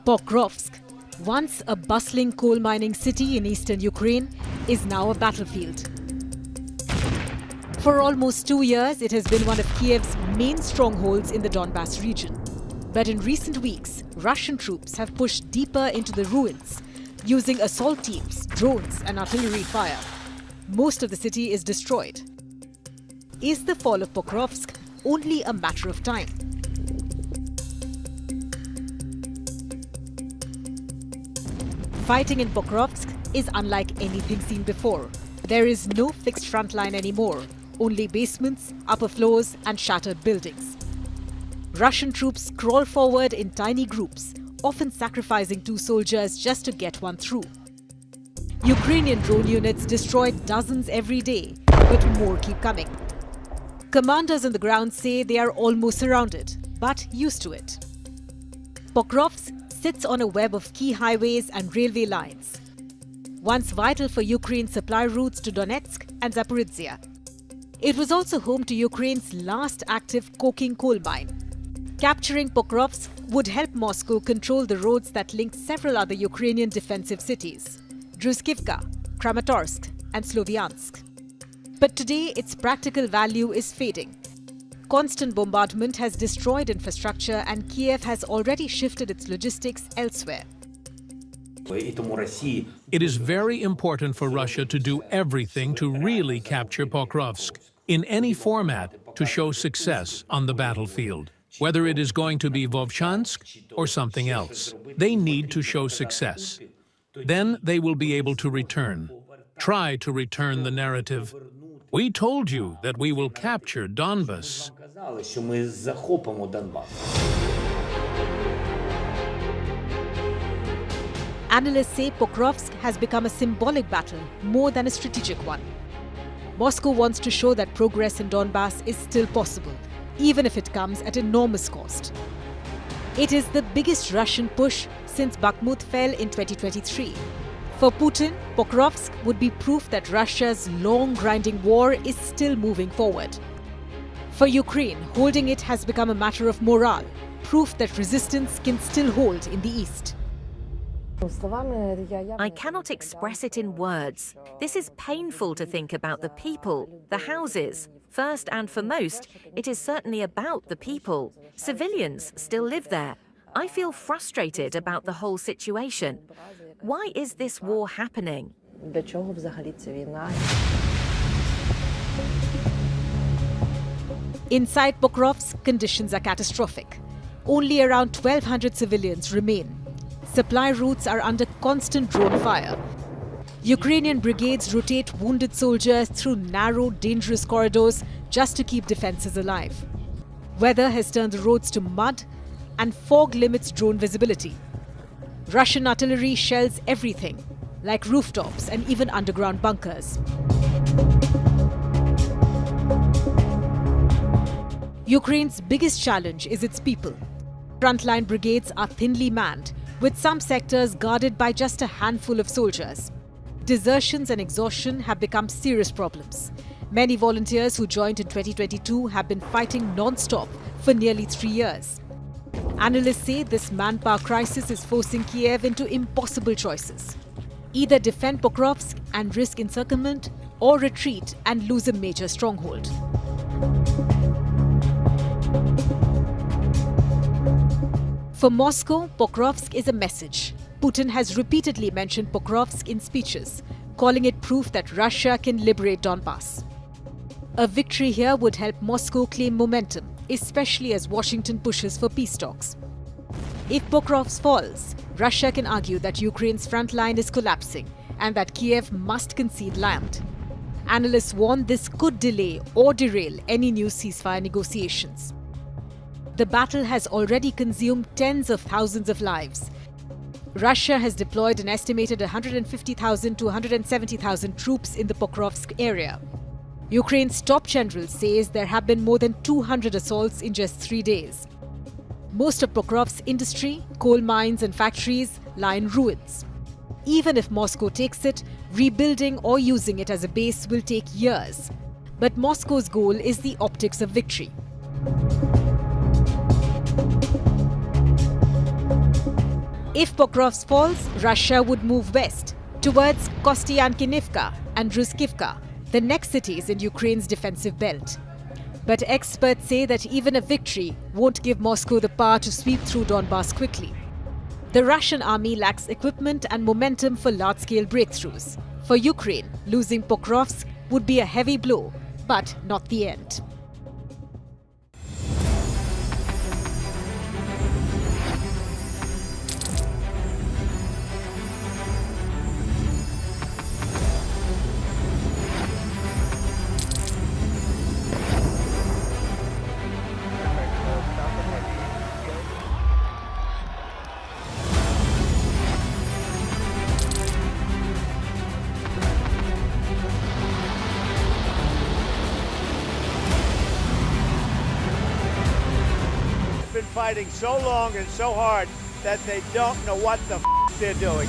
Pokrovsk, once a bustling coal mining city in eastern Ukraine, is now a battlefield. For almost 2 years, it has been one of Kiev's main strongholds in the Donbass region. But in recent weeks, Russian troops have pushed deeper into the ruins, using assault teams, drones, and artillery fire. Most of the city is destroyed. Is the fall of Pokrovsk only a matter of time? Fighting in Pokrovsk is unlike anything seen before. There is no fixed front line anymore, only basements, upper floors, and shattered buildings. Russian troops crawl forward in tiny groups, often sacrificing 2 soldiers just to get one through. Ukrainian drone units destroy dozens every day, but more keep coming. Commanders on the ground say they are almost surrounded, but used to it. Pokrovsk sits on a web of key highways and railway lines, once vital for Ukraine's supply routes to Donetsk and Zaporizhzhia. It was also home to Ukraine's last active coking coal mine. Capturing Pokrovsk would help Moscow control the roads that link several other Ukrainian defensive cities, Druzhkivka, Kramatorsk, and Sloviansk. But today, its practical value is fading. Constant bombardment has destroyed infrastructure, and Kiev has already shifted its logistics elsewhere. It is very important for Russia to do everything to really capture Pokrovsk, in any format, to show success on the battlefield. Whether it is going to be Vovchansk or something else, they need to show success. Then they will be able to return. Try to return the narrative. We told you that we will capture Donbas. Analysts say Pokrovsk has become a symbolic battle more than a strategic one. Moscow wants to show that progress in Donbass is still possible, even if it comes at enormous cost. It is the biggest Russian push since Bakhmut fell in 2023. For Putin, Pokrovsk would be proof that Russia's long grinding war is still moving forward. For Ukraine, holding it has become a matter of morale, proof that resistance can still hold in the east. I cannot express it in words. This is painful to think about the people, the houses. First and foremost, it is certainly about the people. Civilians still live there. I feel frustrated about the whole situation. Why is this war happening? Inside Pokrovsk, conditions are catastrophic. Only around 1,200 civilians remain. Supply routes are under constant drone fire. Ukrainian brigades rotate wounded soldiers through narrow, dangerous corridors just to keep defenses alive. Weather has turned the roads to mud, and fog limits drone visibility. Russian artillery shells everything, like rooftops and even underground bunkers. Ukraine's biggest challenge is its people. Frontline brigades are thinly manned, with some sectors guarded by just a handful of soldiers. Desertions and exhaustion have become serious problems. Many volunteers who joined in 2022 have been fighting non-stop for nearly 3 years. Analysts say this manpower crisis is forcing Kiev into impossible choices. Either defend Pokrovsk and risk encirclement, or retreat and lose a major stronghold. For Moscow, Pokrovsk is a message. Putin has repeatedly mentioned Pokrovsk in speeches, calling it proof that Russia can liberate Donbass. A victory here would help Moscow claim momentum, especially as Washington pushes for peace talks. If Pokrovsk falls, Russia can argue that Ukraine's front line is collapsing and that Kiev must concede land. Analysts warn this could delay or derail any new ceasefire negotiations. The battle has already consumed tens of thousands of lives. Russia has deployed an estimated 150,000 to 170,000 troops in the Pokrovsk area. Ukraine's top general says there have been more than 200 assaults in just 3 days. Most of Pokrovsk's industry, coal mines and factories lie in ruins. Even if Moscow takes it, rebuilding or using it as a base will take years. But Moscow's goal is the optics of victory. If Pokrovsk falls, Russia would move west towards Kostiankinivka and Ruskivka, the next cities in Ukraine's defensive belt. But experts say that even a victory won't give Moscow the power to sweep through Donbass quickly. The Russian army lacks equipment and momentum for large-scale breakthroughs. For Ukraine, losing Pokrovsk would be a heavy blow, but not the end. Been fighting so long and so hard that they don't know what the they're doing.